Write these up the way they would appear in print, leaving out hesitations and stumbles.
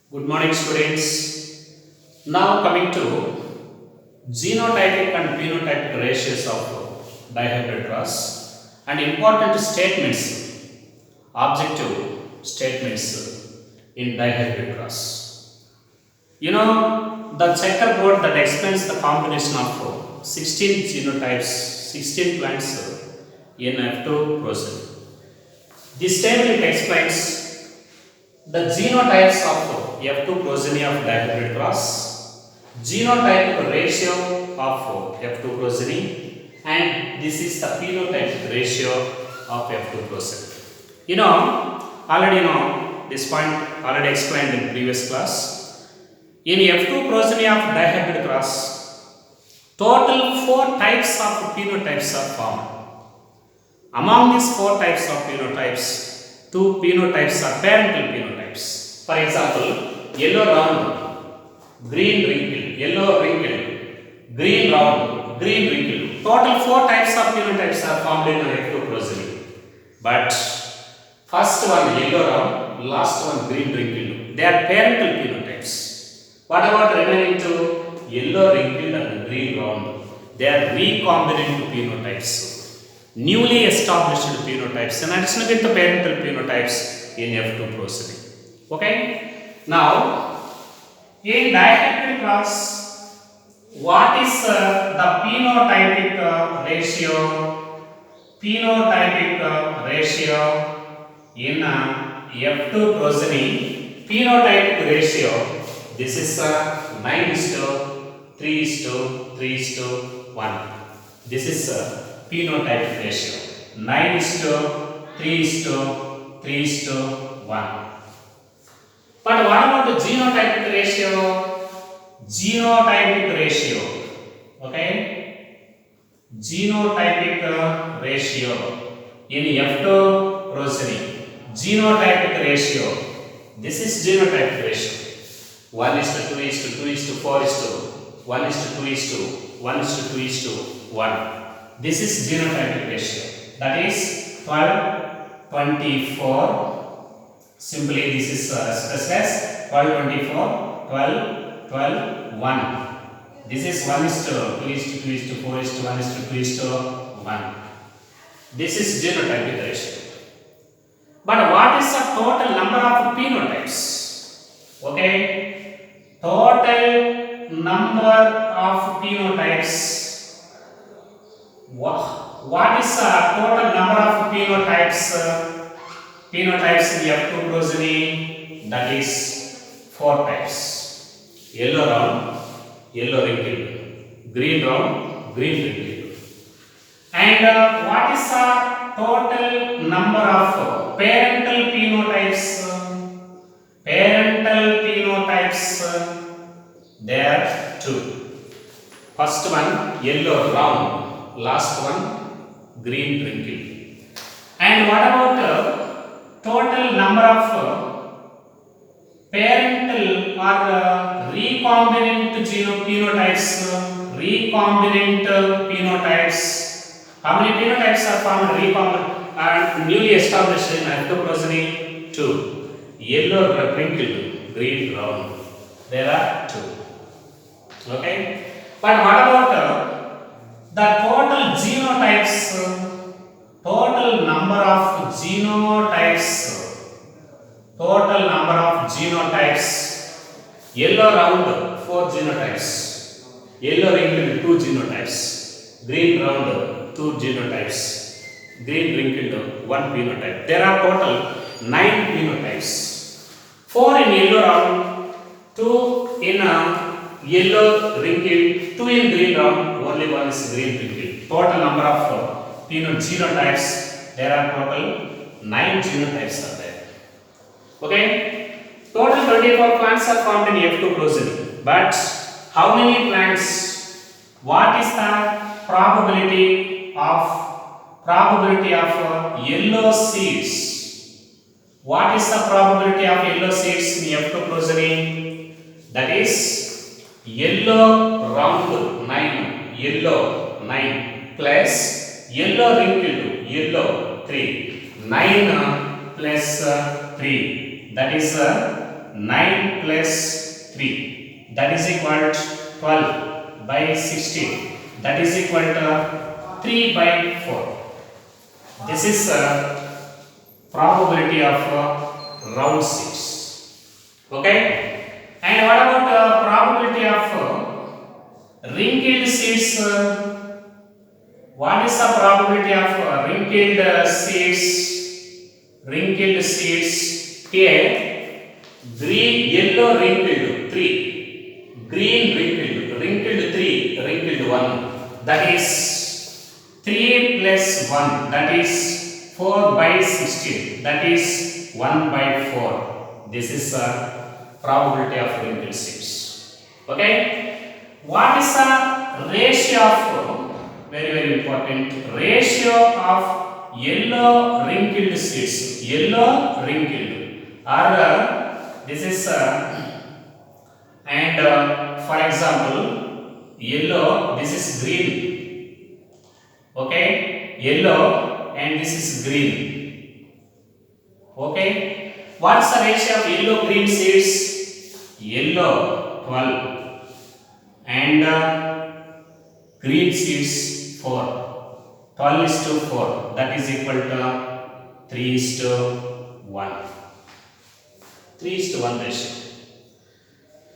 Good morning, students. Now coming to genotypic and phenotypic ratios of dihybrid cross and important statements, objective statements in dihybrid cross. You know the checkerboard that explains the combination of 16 genotypes, 16 plants in F2 process. This table it explains the genotypes of F2 progeny of dihybrid cross, genotypic ratio of F2 progeny, and this is the phenotypic ratio of F2 progeny. Already know this point already explained in previous class. In F2 progeny of dihybrid cross, total 4 types of phenotypes are formed. Among these 4 types of phenotypes, 2 phenotypes are parental phenotypes. For example, yellow round, green wrinkle, yellow wrinkle, green round, green wrinkle. Total 4 types of phenotypes are formed in F2 progeny. But first one yellow round, last one green wrinkle. They are parental phenotypes. What about remaining two? Yellow wrinkle and green round. They are recombinant phenotypes. Newly established phenotypes in addition with the parental phenotypes in F2 progeny. Okay. Now, in dihybrid cross, what is the phenotypic ratio? Phenotypic ratio in F2 progeny. Phenotypic ratio. This is 9:3:3:3:1. This is phenotypic ratio 9:3:3:1. But what about the genotypic ratio? Genotypic ratio, okay? Genotypic ratio in F2 progeny. Genotypic ratio. This is genotypic ratio. 1:2:2:1:1:2:1:1. This is genotypic ratio. That is 12:24. Simply this is expressed as 12:24, 12, 12, 1. This is 1:2:2:4:1:2:1. This is genotypic ratio. But what is the total number of phenotypes? Okay. Total number of phenotypes. What is the total number of phenotypes? Phenotypes in F2 progeny, that is 4 types. Yellow round, yellow wrinkle, green round, green wrinkle. And what is the total number of parental phenotypes? Parental phenotypes, there are 2. First one yellow round, last one green wrinkle. And what about total number of parental or recombinant phenotypes? Recombinant phenotypes. How many phenotypes are formed recombinant and newly established in F2 progeny? 2. Yellow wrinkle, green round. There are 2. Okay. But what about the total genotypes? Total number of genotypes. Total number of genotypes. Yellow round 4 genotypes. Yellow wrinkle 2 genotypes. Green round 2 genotypes. Green wrinkle 1 phenotype. There are total 9 phenotypes. 4 in yellow round, 2 in yellow wrinkle, 2 in green round, only 1 is green wrinkle. Total number of genotypes, there are total 9 genotypes are there. Okay? Total 24 plants are formed in F2 progeny. But how many plants? What is the probability of yellow seeds? What is the probability of yellow seeds in F2 progeny? That is yellow round 9, yellow 9 plus yellow wrinkle yellow 3. 9 plus 3, that is 9 plus 3, that is equal to 12 by 16, that is equal to 3 by 4. This is probability of round 6. Okay? And what about probability of wrinkled seeds? What is the probability of wrinkled seeds? Wrinkled seeds here, green, yellow wrinkled 3, green wrinkled 3, wrinkled 1. That is 3 plus 1, that is 4 by 16, that is 1 by 4. This is a probability of wrinkled seeds. Okay? What is the ratio of, very important, ratio of yellow wrinkled seeds? Yellow wrinkled, or this is and for example, yellow, this is green. Okay? Yellow and this is green. Okay? What's the ratio of yellow green seeds? Yellow 12 and green seeds 4. 12 is to 4, that is equal to 3 is to 1. 3 is to 1 ratio.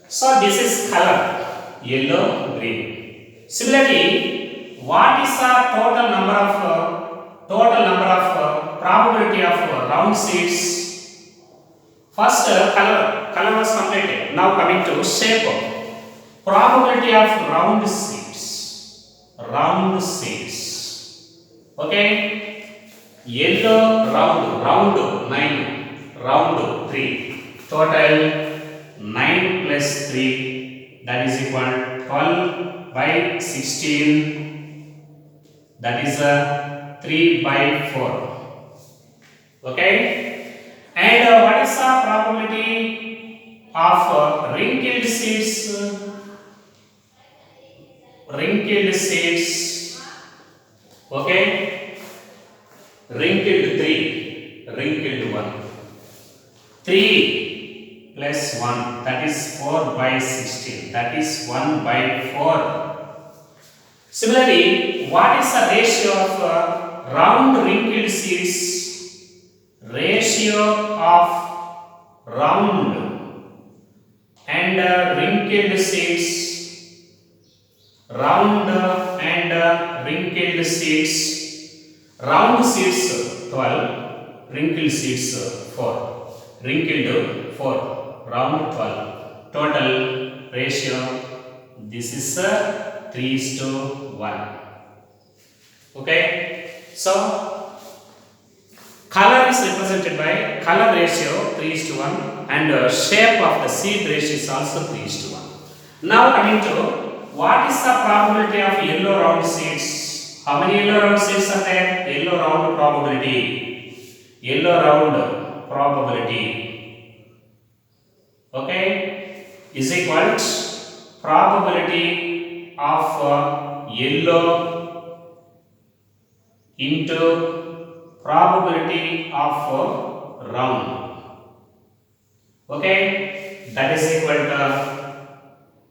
So this is color, yellow, green. Similarly, what is the total number of probability of round seeds? First, color was completed. Now coming to shape. Probability of round seeds. Round seeds. Okay? Yellow round 9, round 3. Total 9 plus 3, that is equal to 12 by 16, that is 3 by 4. Okay? And what is the probability of wrinkled seeds? Wrinkled seeds. Okay? Wrinkled 3, wrinkled 1. 3 plus 1, that is 4 by 16, that is 1 by 4. Similarly, what is the ratio of round wrinkled seeds? Ratio of round and wrinkled seeds. Round and wrinkled seeds. Round seeds 12, wrinkled seeds 4. Wrinkled 4, round 12. Total ratio, this is 3 is to 1. Okay? So, color is represented by color ratio 3 is to 1 and shape of the seed ratio is also 3 is to 1. Now coming to what is the probability of yellow round seeds? How many yellow round seeds are there? Yellow round probability. Yellow round probability. Okay? Is equal to probability of yellow into probability of round. Okay? That is equal to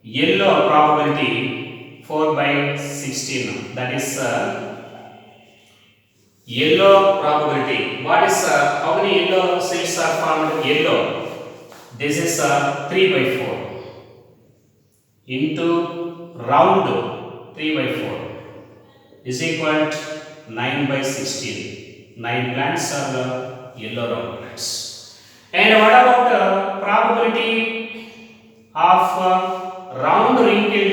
yellow probability 4 by 16. That is yellow probability. What is how many yellow seeds are formed? Yellow. This is 3 by 4 into round 3 by 4 is equal to 9 by 16. 9 plants are yellow round plants. And what about probability of round wrinkled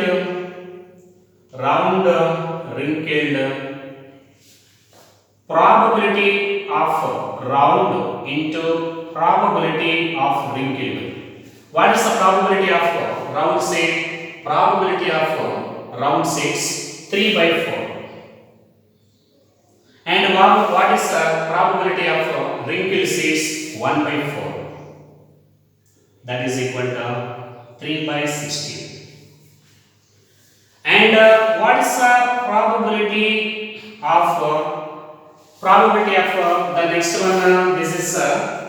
probability of round into probability of wrinkled. What is the probability of round seed? Probability of round seeds 3 by 4. And what is the probability of wrinkled seeds? 1 by 4. That is equal to 3 by 16. And what is the probability of the next one? This is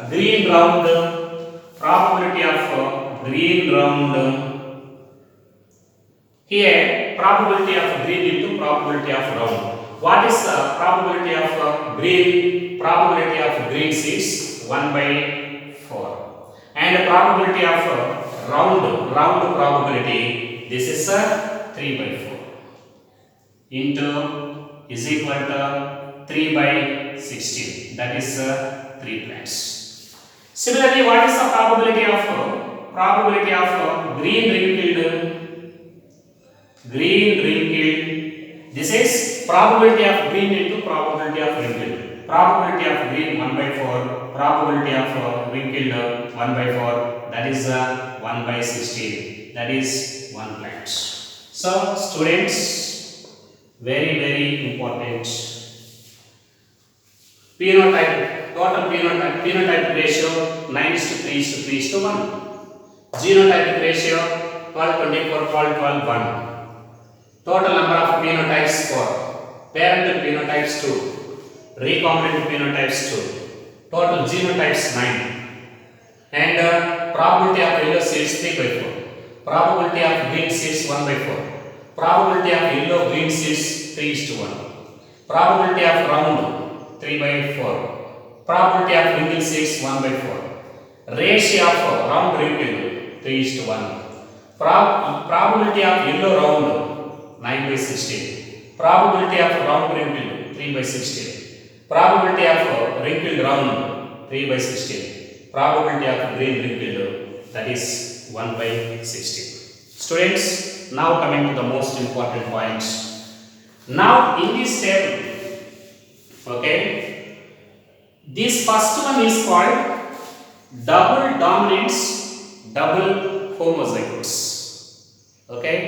green round probability of green round. Here probability of green into probability of round. What is the probability of green? Probability of green seeds 1 by 4. And the probability of round probability, this is 3 by 4 into is equal to 3 by 16. That is 3 plants. Similarly, what is the probability of green ring-killed? Green ring-killed. This is probability of green into probability of ring-killed. Probability of green 1 by 4. Probability of ring-killed 1 by 4. That is 1 by 16. That is 1 plant. So, students, very important. Phenotype, total phenotype ratio 9:3:3:1. Genotypic ratio 12:24, 12:12, 1. Total number of phenotypes 4. Parental phenotypes 2. Recombinant phenotypes 2. Total genotypes 9. And probability of yellow seeds 3 by 4. Probability of green seeds 1 by 4. Probability of yellow green seeds 3:1. Probability of round 3 by 4. Probability of wrinkled seeds 1 by 4. Ratio of round wrinkled 3:1. Probability of yellow round 9 by 16. Probability of round wrinkled 3 by 16. Probability of wrinkled round 3 by 16. Probability of green wrinkled, that is 1 by 16. Students, now coming to the most important point. Now in this table, okay, this first one is called double dominance, double homozygotes. Okay,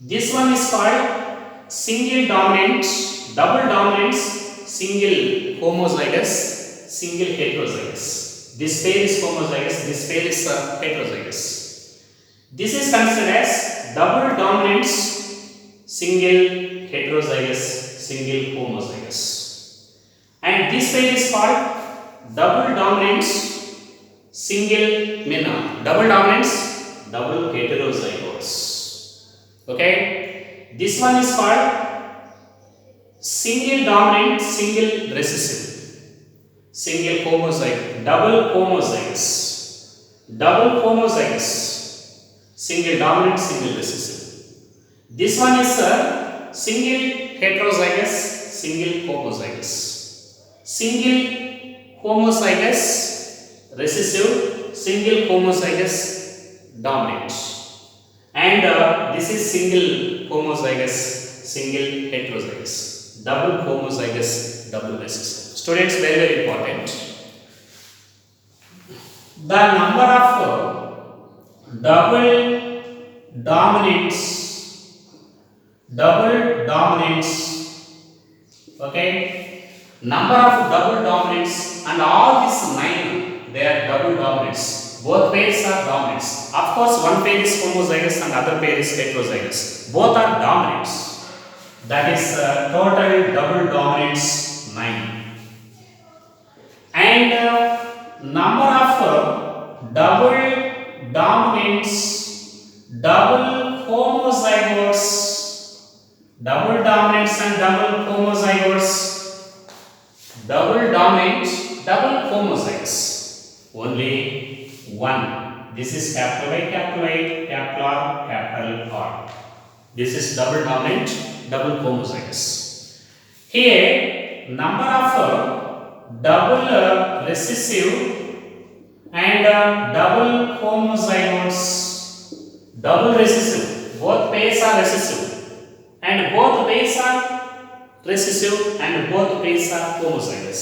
this one is called single dominant, double dominance, single homozygous, single heterozygous. This pair is homozygous, this pair is heterozygous. This is considered as double dominance, single heterozygous, single homozygous. And this pair is called double dominance, double dominance, double heterozygotes. Okay, this one is called single dominant, single recessive, single homozygote, double homozygous, single dominant, single recessive. This one is single heterozygous, single homozygous, single homozygous recessive, single homozygous dominant, and this is single homozygous, single heterozygous, double homozygous, double recessive. Students, very important. The number of double dominants, okay, number of double dominants, and all these 9, they are double dominants. Both pairs are dominants. Of course, one pair is homozygous and other pair is heterozygous. Both are dominants. That is total double dominants 9. And number of double dominants, double homozygotes, double dominants and double homozygotes, double dominant, double homozygous, only 1. This is capital Y, capital R, capital R. This is double dominant, double homozygous. Here, number of double recessive and double homozygotes, double recessive, both pairs are recessive, and both pairs are recessive, and both pairs are homozygous.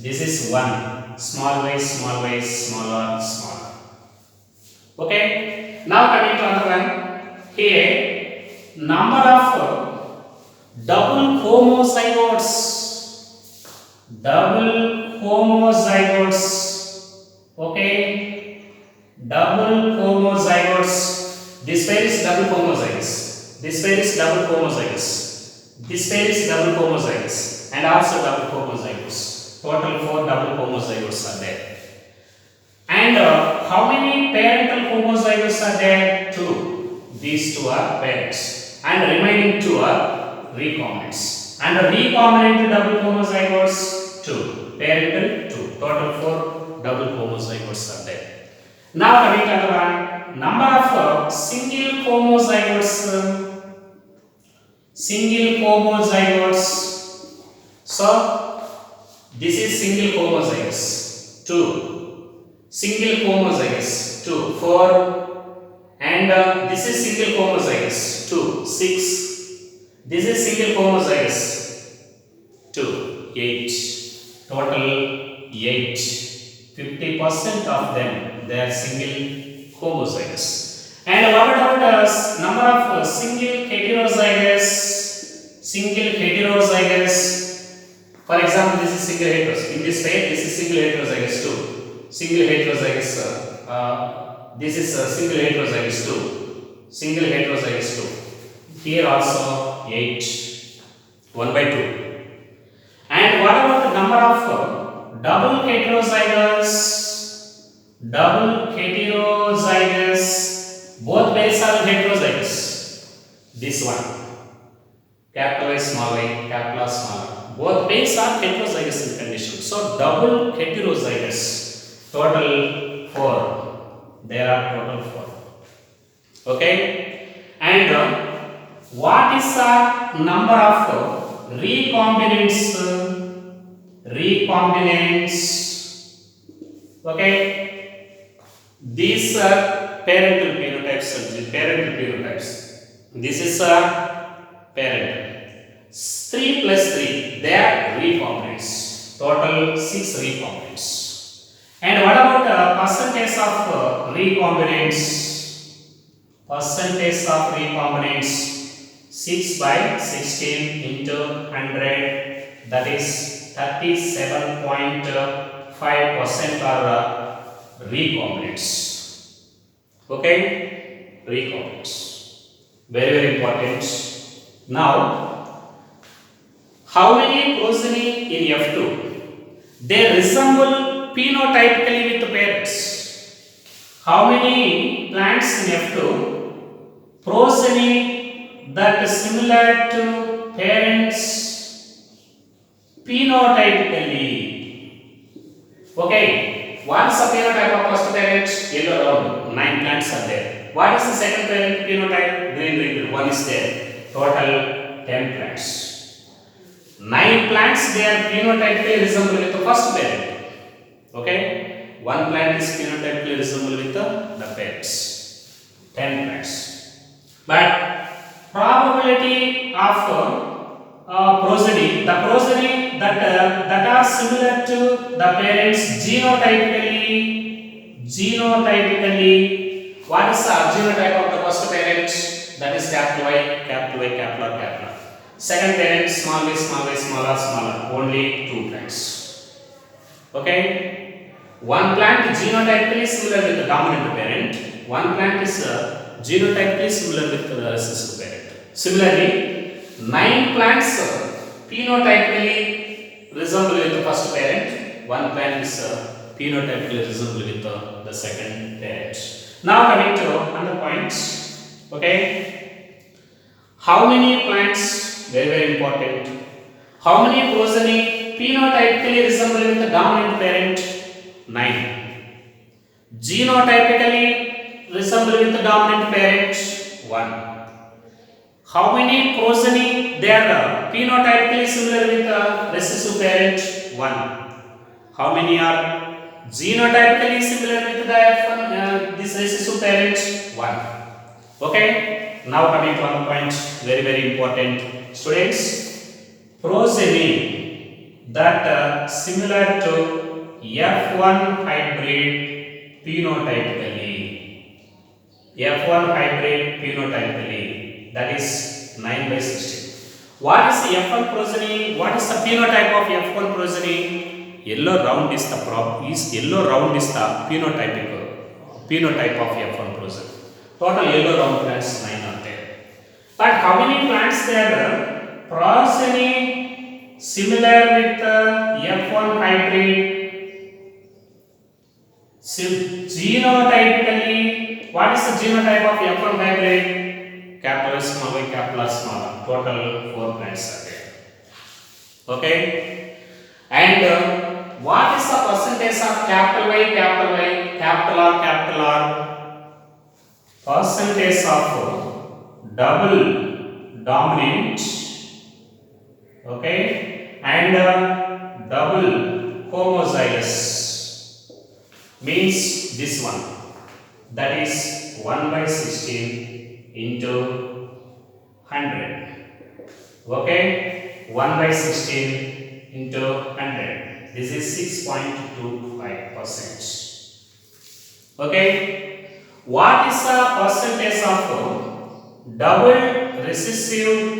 This is 1. Small y, small y, small r, small r. Okay, now coming to another one. Here, number of double homozygotes, okay, double homozygotes. This pair is double homozygous, this pair is double homozygous, this pair is double homozygous, and also double homozygous. Total 4 double homozygotes are there. And how many parental homozygotes are there? Two. These two are parents, and remaining two are recombinants. And the recombinant double homozygotes two. Parental two. Total four double homozygotes are there. Now coming to another one, number of single homozygotes. Single homozygotes. So this is single homozygous 2. Single homozygous 2 4, and this is single homozygous 2 6. This is single homozygous 2 8. Total 8. 50% of them they are single homozygous. And what about number of single heterozygous? Single heterozygous. For example, this is single heterozygous. In this way, this is single heterozygous 2. Single heterozygous. This is single heterozygous 2. Single heterozygous 2. Here also 8. 1 by 2. And what about the number of double heterozygous? Double heterozygous. Both pairs are heterozygous. This one, capital Y, small y, capital R, small r. Both pairs are heterozygous in condition. So double heterozygous. Total 4. There are total 4. Okay. And what is the number of recombinants? Recombinants. Okay. These are parental phenotypes. This is a parent. 3 plus 3, they are recombinants. Total 6 recombinants. And what about percentage of recombinants? Percentage of recombinants 6 by 16 into 100, that is 37.5% are recombinants. Okay, recombinants. Very important. Now, how many progeny in F2? They resemble phenotypically with the parents. How many plants in F2? Progeny that is similar to parents phenotypically. Okay. What is the phenotype of first parent? Yellow round. 9 plants are there. What is the second parent phenotype? Green. 1 is there. Total 10 plants. 9 plants, they are phenotypically resemble with the first parent. Okay. 1 plant is phenotypically resemble with the parents. 10 plants. But probability of progeny, the progeny that are similar to the parents genotypically, what is the genotype of the first parent? That is capital Y, capital R. Second parent, small y, smaller, only 2 plants. Okay. 1 plant genotypically similar with the dominant parent. 1 plant is genotypically similar with the recessive parent. Similarly, 9 plants phenotypically resemble with the first parent. 1 plant is phenotypically resemble with the second parent. Now coming to another point. Okay. How many plants? Very important. How many progeny phenotypically resemble with the dominant parent? 9. Genotypically resemble with the dominant parent? 1. How many progeny they are phenotypically similar with the recessive parent? 1. How many are genotypically similar with the this recessive parent? 1. Okay. Now coming to one point, very important, students. Progeny that similar to F1 hybrid phenotypically. F1 hybrid phenotypically. That is 9 by 16. What is the F1 progeny? What is the phenotype of F1 progeny? Yellow round is the phenotype of F1 progeny. Total yellow round plants 9 are there. But how many plants there are progeny similar with F1 hybrid? So genotypically, what is the genotype of F1 hybrid? Capital S, small y, capital R, small r. Total 4 plants are there. Okay. And what is the percentage of capital Y, capital Y, capital R? Percentage of double dominant, okay, and double homozygous means this one, that is 1 by 16 into 100, okay, 1 by 16 into 100, this is 6.25%. Okay, what is the percentage of double recessive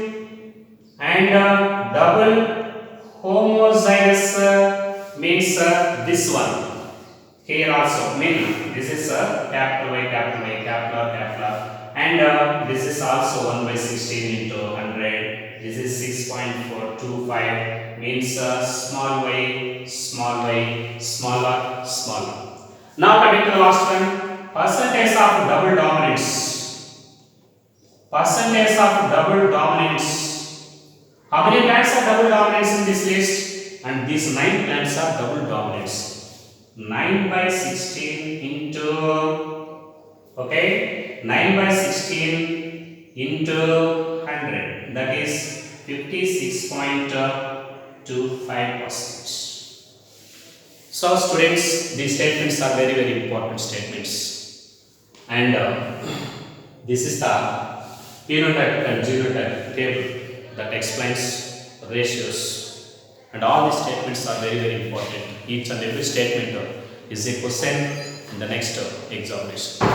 and double homozygous means this one here also, mean this is capital Y, capital Y, capital R, and this is also 1 by 16 into 100, this is 6.425, means small y, small y, smaller, smaller. Now coming to the last one, percentage of double dominance. Percentage of double dominance. How many plants are double dominance in this list? And these 9 plants are double dominance. 9 by 16 into, okay, 9 by 16 into 100, that is 56.25%. So students, these statements are very, very important statements, and this is the phenotype and genotype table that explains ratios, and all these statements are very, very important. Each and every statement is a question in the next examination.